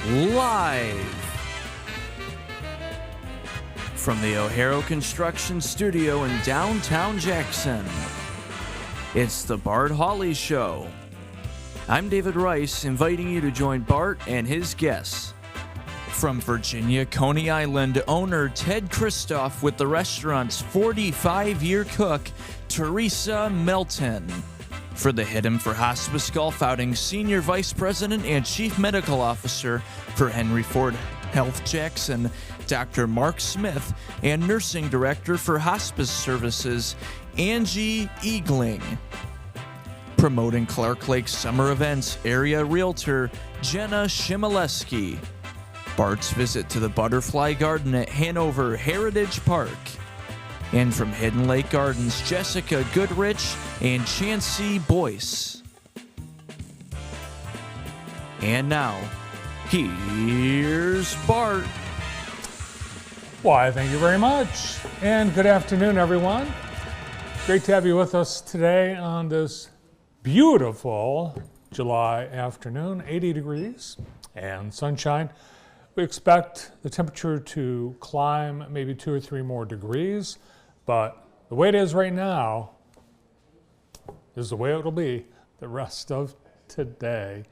Live from the O'Hara Construction Studio in downtown Jackson, it's the Bart Hawley Show. I'm David Rice, inviting you to join Bart and his guests. From Virginia, Coney Island, owner Ted Christoff with the restaurant's 45-year cook, Teresa Melton. For the Hit 'em for Hospice Golf Outing, Senior Vice President and Chief Medical Officer for Henry Ford Health Jackson, Dr. Mark Smith, and Nursing Director for Hospice Services, Angie Eagling. Promoting Clark Lake Summer Events, Area Realtor, Jenna Shimileski. Bart's visit to the Butterfly Garden at Hanover Heritage Park. And from Hidden Lake Gardens, Jessica Goodrich and Chancey Boyce. And now, here's Bart. Why, thank you very much. And good afternoon, everyone. Great to have you with us today on this beautiful July afternoon, 80 degrees and sunshine. We expect the temperature to climb maybe 2 or 3 more degrees. But the way it is right now is the way it'll be the rest of today.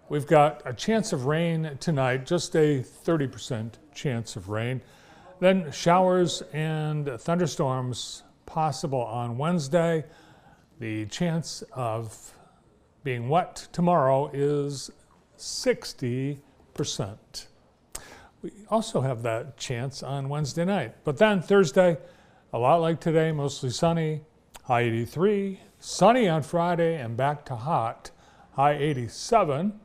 We've got a chance of rain tonight, just a 30% chance of rain. Then showers and thunderstorms possible on Wednesday. The chance of being wet tomorrow is 60%. We also have that chance on Wednesday night. But then Thursday, a lot like today, mostly sunny, high 83, sunny on Friday and back to hot, high 87,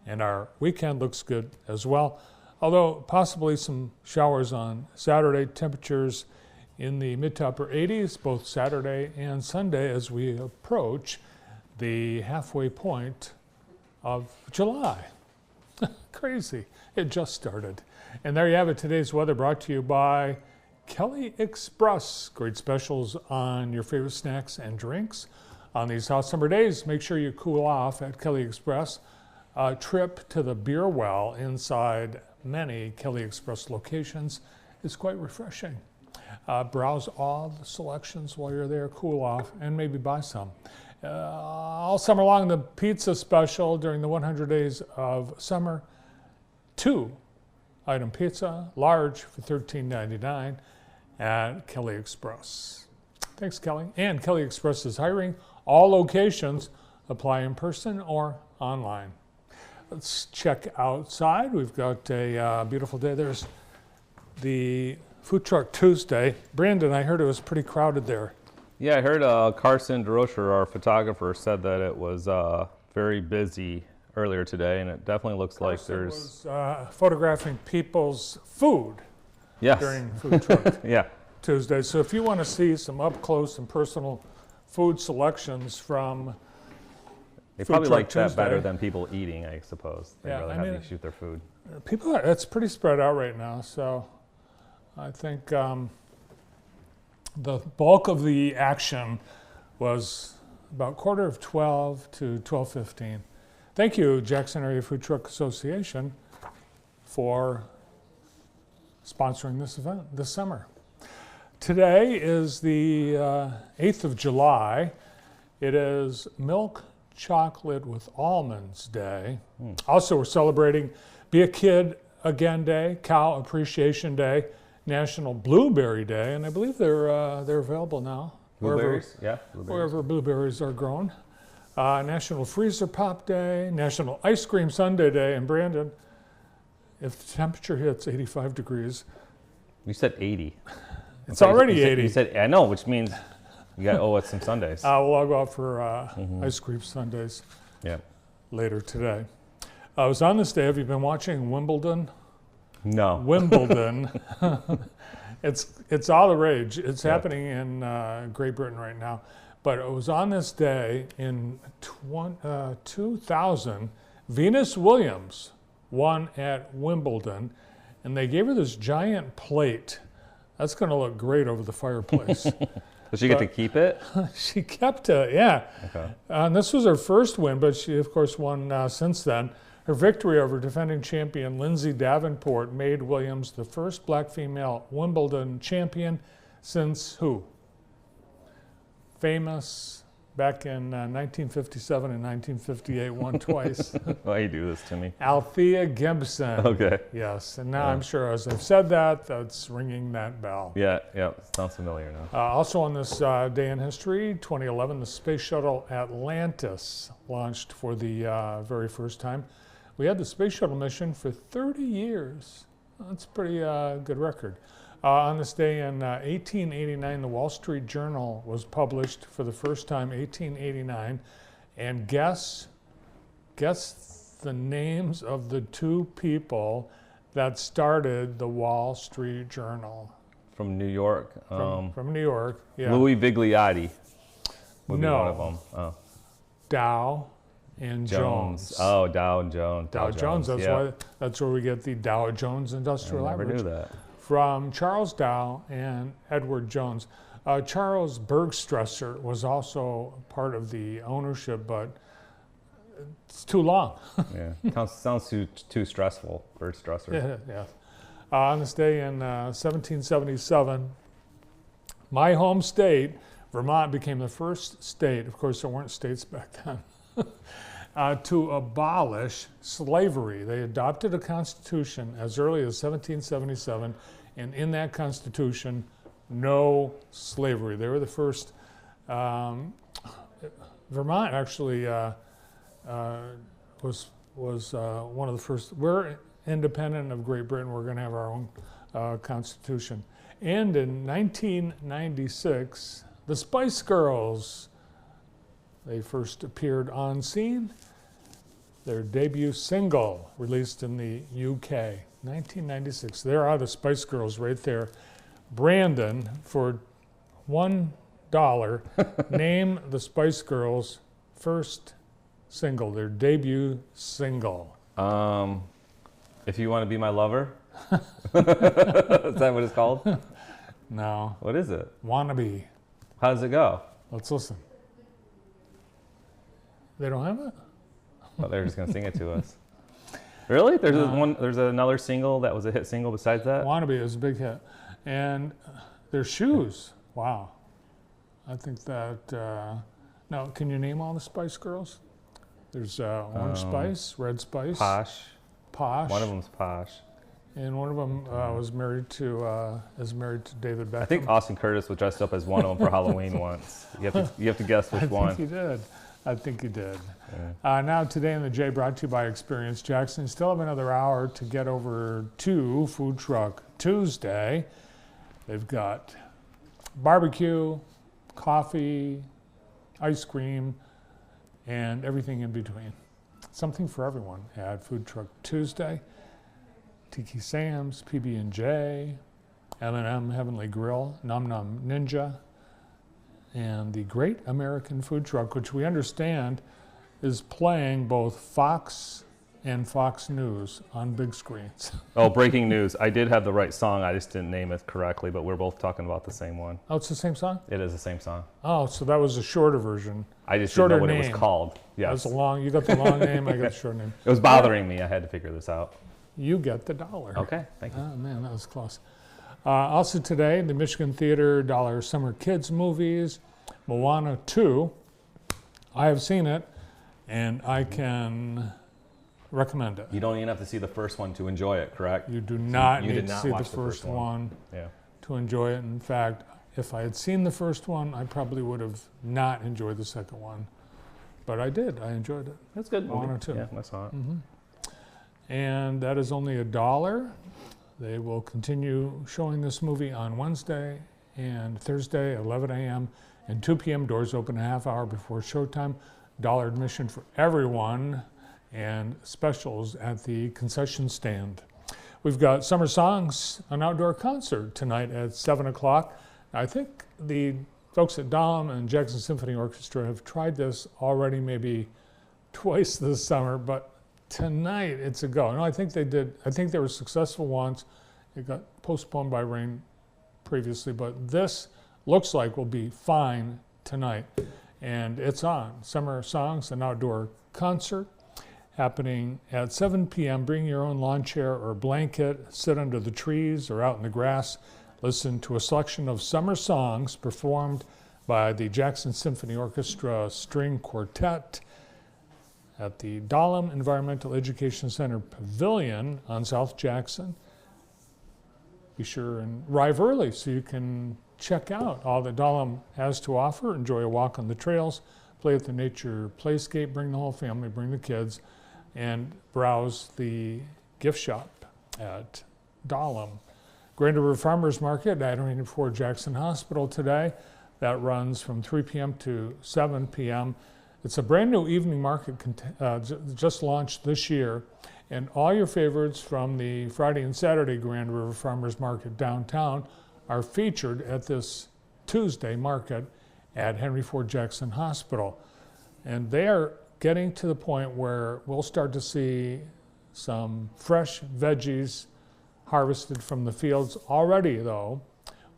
and our weekend looks good as well. Although possibly some showers on Saturday, temperatures in the mid to upper 80s, both Saturday and Sunday as we approach the halfway point of July. Crazy, it just started. And there you have it, today's weather brought to you by Kelly Express. Great specials on your favorite snacks and drinks. On these hot summer days, make sure you cool off at Kelly Express. A trip to the beer well inside many Kelly Express locations is quite refreshing. Browse all the selections while you're there, cool off, and maybe buy some. All summer long, the pizza special during the 100 days of summer, 2-item pizza, large for $13.99. At Kelly Express. Thanks, Kelly. And Kelly Express is hiring. All locations apply in person or online. Let's check outside. We've got a beautiful day. There's the Food Truck Tuesday. Brandon, I heard it was pretty crowded there. Yeah, I heard Carson DeRocher, our photographer, said that it was very busy earlier today, and it definitely looks like there's... was photographing people's food. Yes. During Food Truck yeah. Tuesday. So if you want to see some up close and personal food selections from They Food probably Truck like that Tuesday. better than people eating, I suppose. They'd Yeah, rather I have mean, you shoot their food. People, it's pretty spread out right now. So I think the bulk of the action was about 11:45 to 12:15. Thank you, Jackson Area Food Truck Association, for sponsoring this event this summer. Today is the 8th of July. It is Milk Chocolate with Almonds Day. Also, we're celebrating Be a Kid Again Day, Cow Appreciation Day, National Blueberry Day, and I believe they're available now. Blueberries? Yeah, blueberries. Wherever blueberries are grown. National Freezer Pop Day, National Ice Cream Sundae Day, and Brandon, if the temperature hits 85 degrees. You said 80. It's already 80. You said, I know, which means you got to owe us some Sundays. Well, I'll go out for ice cream sundaes later today. I was on this day. Have you been watching Wimbledon? No. Wimbledon. It's all the rage. It's happening in Great Britain right now. But it was on this day in 2000, Venus Williams won at Wimbledon, and they gave her this giant plate. That's going to look great over the fireplace. Does she get to keep it? She kept it, yeah. Okay. And this was her first win, but she, of course, won since then. Her victory over defending champion Lindsay Davenport made Williams the first black female Wimbledon champion since who? Famous back in 1957 and 1958, won twice. Why you do this to me? Althea Gibson. Okay. Yes, and now I'm sure as I've said that, that's ringing that bell. Yeah, sounds familiar now. Also on this day in history, 2011, the space shuttle Atlantis launched for the very first time. We had the space shuttle mission for 30 years. That's a pretty good record. On this day in 1889, the Wall Street Journal was published for the first time, 1889. And guess the names of the two people that started the Wall Street Journal. From New York. From New York, yeah. Louis Vigliotti would be No. one of them. Oh. Dow and Jones. Oh, Dow and Jones. Dow Jones. That's yeah. why. That's where we get the Dow Jones Industrial I never Average. knew that. From Charles Dow and Edward Jones. Charles Bergstresser was also part of the ownership, but it's too long. Yeah, sounds too stressful. Bergstresser. Yeah. On this day in 1777, my home state, Vermont, became the first state, of course there weren't states back then, to abolish slavery. They adopted a constitution as early as 1777, and in that constitution, no slavery. They were the first. Vermont actually was one of the first. We're independent of Great Britain. We're going to have our own constitution. And in 1996, the Spice Girls, they first appeared on scene. Their debut single released in the UK, 1996. There are the Spice Girls right there. Brandon, for $1, name the Spice Girls' first single, their debut single. If You Want to Be My Lover? Is that what it's called? No. What is it? Wannabe. How does it go? Let's listen. They don't have it? Oh, they're just going to sing it to us. Really? There's another single that was a hit single besides that? Wannabe is a big hit. And their shoes. Wow. I think that, now, can you name all the Spice Girls? There's Orange Spice, Red Spice. Posh. One of them's Posh. And one of them is married to David Beckham. I think Austin Curtis was dressed up as one of them for Halloween once. You have to guess which one. I think he did. Yeah. Now today in the J, brought to you by Experience Jackson. Still have another hour to get over to Food Truck Tuesday. They've got barbecue, coffee, ice cream, and everything in between. Something for everyone at Food Truck Tuesday. Tiki Sam's, PB&J, M&M Heavenly Grill, Num Num Ninja, and the Great American Food Truck, which we understand is playing both Fox and Fox News on big screens. Oh, breaking news. I did have the right song. I just didn't name it correctly, but we're both talking about the same one. Oh, it's the same song? It is the same song. Oh, so that was a shorter version. I just didn't know what it was called. Yes. That's you got the long name, I got the short name. It was bothering me. I had to figure this out. You get the $1. Okay, thank you. Oh, man, that was close. Also today, the Michigan Theater $1 Summer Kids Movies, Moana 2. I have seen it, and I can recommend it. You don't even have to see the first one to enjoy it, correct? You do not you need to see the first one to enjoy it. In fact, if I had seen the first one, I probably would have not enjoyed the second one. But I did. I enjoyed it. That's good. Moana 2. Yeah, I saw it. Mm-hmm. And that is only $1. They will continue showing this movie on Wednesday and Thursday, 11 a.m. and 2 p.m. Doors open a half hour before showtime. $1 admission for everyone, and specials at the concession stand. We've got Summer Songs, an outdoor concert tonight at 7 o'clock. I think the folks at Dahlem and Jackson Symphony Orchestra have tried this already maybe twice this summer, but tonight it's a go. No, I think they did. I think they were successful once. It got postponed by rain previously, but this looks like will be fine tonight. And it's on. Summer Songs, an outdoor concert. happening at 7 p.m. Bring your own lawn chair or blanket, sit under the trees or out in the grass, listen to a selection of summer songs performed by the Jackson Symphony Orchestra String Quartet at the Dahlem Environmental Education Center Pavilion on South Jackson. Be sure and arrive early so you can check out all that Dahlem has to offer, enjoy a walk on the trails, play at the nature playscape, bring the whole family, bring the kids, and browse the gift shop at Dahlem. Grand River Farmers Market at 984 Jackson Hospital today. That runs from 3 p.m. to 7 p.m. It's a brand new evening market just launched this year, and all your favorites from the Friday and Saturday Grand River Farmers Market downtown are featured at this Tuesday market at Henry Ford Jackson Hospital. And they are getting to the point where we'll start to see some fresh veggies harvested from the fields already, though.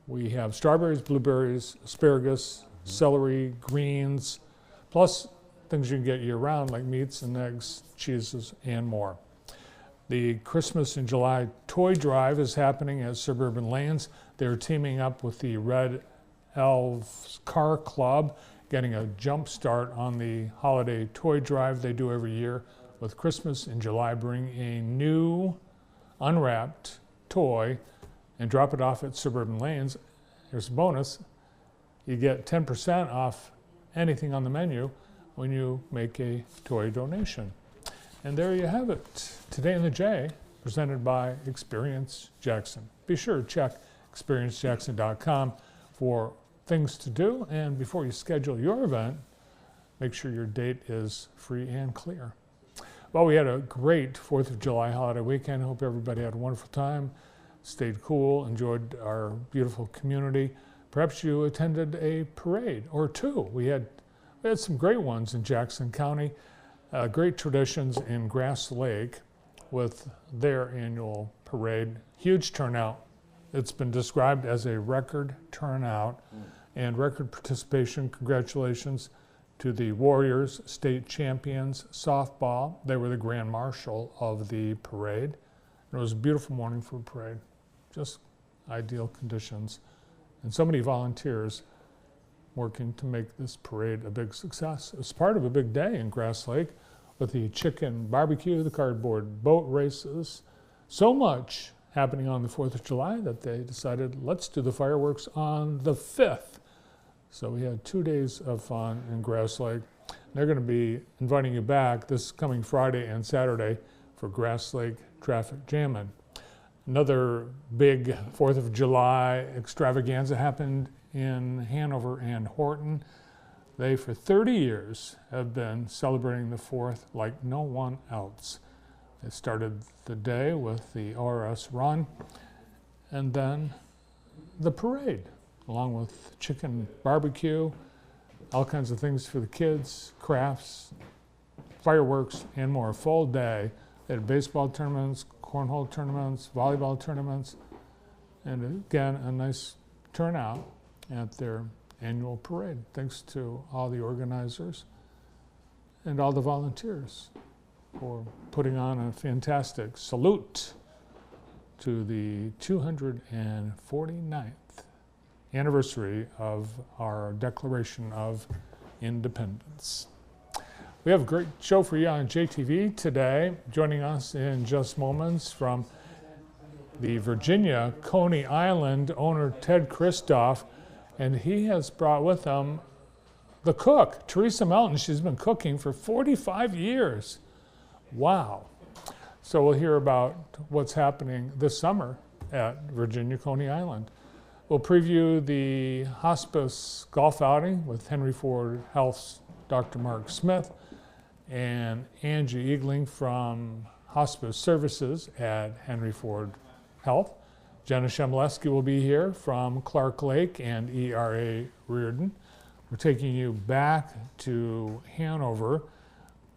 We have strawberries, blueberries, asparagus, celery, greens, plus things you can get year-round like meats and eggs, cheeses, and more. The Christmas in July toy drive is happening at Suburban Lanes. They're teaming up with the Red Elves Car Club, getting a jump start on the holiday toy drive they do every year. With Christmas in July, bring a new unwrapped toy and drop it off at Suburban Lanes. There's a bonus. You get 10% off anything on the menu when you make a toy donation. And there you have it. Today in the J, presented by Experience Jackson. Be sure to check experiencejackson.com for things to do, and before you schedule your event, make sure your date is free and clear. Well, we had a great 4th of July holiday weekend. Hope everybody had a wonderful time, stayed cool, enjoyed our beautiful community. Perhaps you attended a parade or two. We had some great ones in Jackson County, great traditions in Grass Lake with their annual parade. Huge turnout. It's been described as a record turnout and record participation. Congratulations to the Warriors, state champions softball. They were the grand marshal of the parade. It was a beautiful morning for a parade, just ideal conditions. And so many volunteers working to make this parade a big success. It's part of a big day in Grass Lake with the chicken barbecue, the cardboard boat races. So much happening on the 4th of July that they decided, let's do the fireworks on the 5th. So we had 2 days of fun in Grass Lake. They're going to be inviting you back this coming Friday and Saturday for Grass Lake Traffic Jammin'. Another big 4th of July extravaganza happened in Hanover and Horton. They, for 30 years, have been celebrating the 4th like no one else. They started the day with the ORS run and then the parade, along with chicken barbecue, all kinds of things for the kids, crafts, fireworks, and more. A full day. They had baseball tournaments, cornhole tournaments, volleyball tournaments, and again, a nice turnout at their annual parade. Thanks to all the organizers and all the volunteers for putting on a fantastic salute to the 249th anniversary of our Declaration of Independence. We have a great show for you on JTV today. Joining us in just moments from the Virginia Coney Island owner Ted Christoff, and he has brought with him the cook, Teresa Melton. She's been cooking for 45 years. Wow. So we'll hear about what's happening this summer at Virginia Coney Island. We'll preview the hospice golf outing with Henry Ford Health's Dr. Mark Smith and Angie Eagling from Hospice Services at Henry Ford Health. Jenna Shemleski will be here from Clark Lake and ERA Reardon. We're taking you back to Hanover,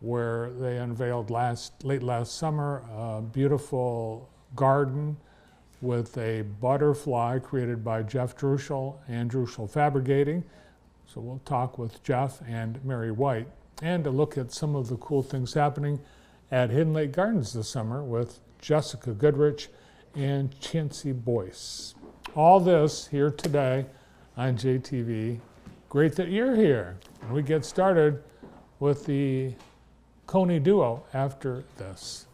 where they unveiled late last summer a beautiful garden with a butterfly created by Jeff Druschel and Druschel Fabricating. So we'll talk with Jeff and Mary White and to look at some of the cool things happening at Hidden Lake Gardens this summer with Jessica Goodrich and Chancey Boyce. All this here today on JTV. Great that you're here. We get started with the Coney duo after this.